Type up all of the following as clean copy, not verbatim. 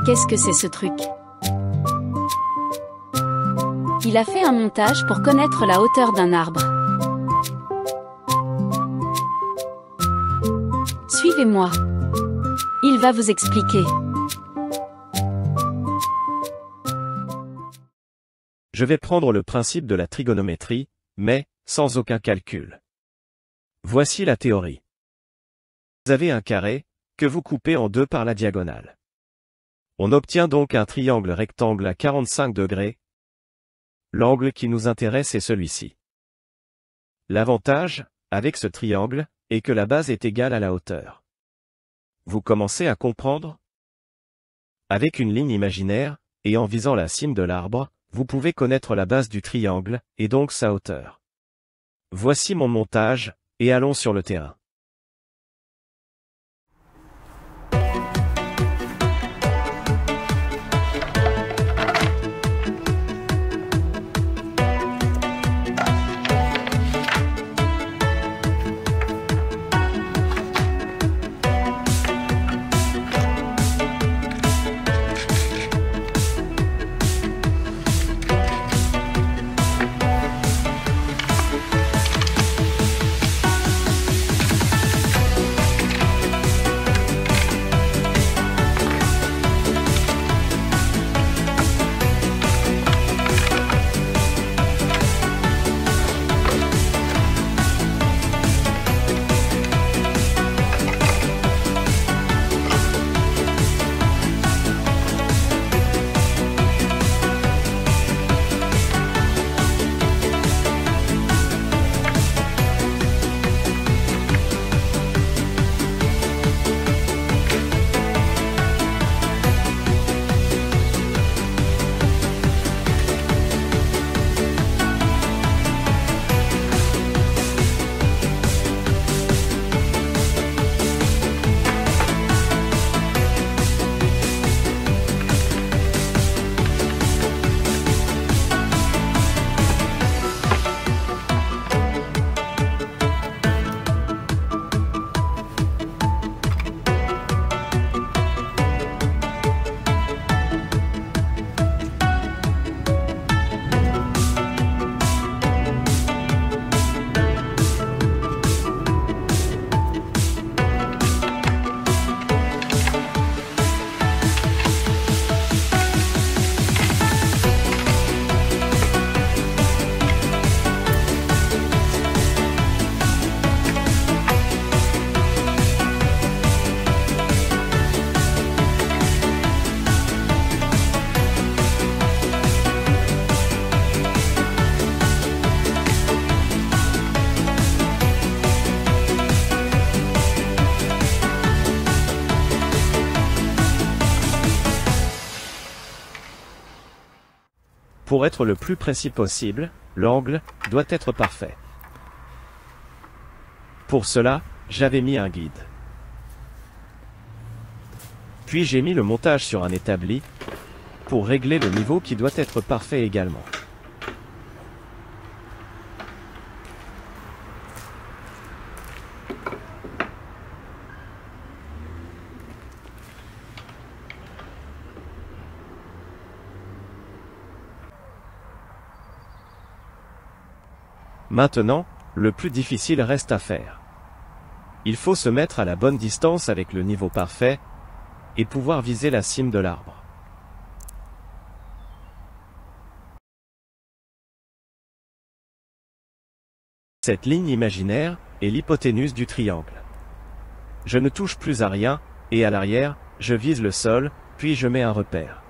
Qu'est-ce que c'est ce truc? Il a fait un montage pour connaître la hauteur d'un arbre. Suivez-moi. Il va vous expliquer. Je vais prendre le principe de la trigonométrie, mais sans aucun calcul. Voici la théorie. Vous avez un carré, que vous coupez en deux par la diagonale. On obtient donc un triangle rectangle à 45 degrés. L'angle qui nous intéresse est celui-ci. L'avantage, avec ce triangle, est que la base est égale à la hauteur. Vous commencez à comprendre? Avec une ligne imaginaire, et en visant la cime de l'arbre, vous pouvez connaître la base du triangle, et donc sa hauteur. Voici mon montage, et allons sur le terrain. Pour être le plus précis possible, l'angle doit être parfait. Pour cela, j'avais mis un guide. Puis j'ai mis le montage sur un établi, pour régler le niveau qui doit être parfait également. Maintenant, le plus difficile reste à faire. Il faut se mettre à la bonne distance avec le niveau parfait, et pouvoir viser la cime de l'arbre. Cette ligne imaginaire est l'hypoténuse du triangle. Je ne touche plus à rien, et à l'arrière, je vise le sol, puis je mets un repère.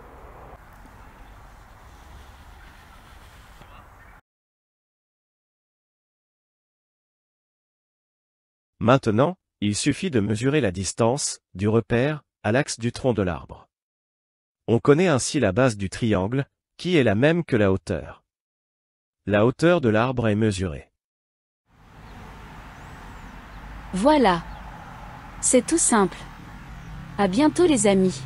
Maintenant, il suffit de mesurer la distance, du repère, à l'axe du tronc de l'arbre. On connaît ainsi la base du triangle, qui est la même que la hauteur. La hauteur de l'arbre est mesurée. Voilà. C'est tout simple. À bientôt les amis.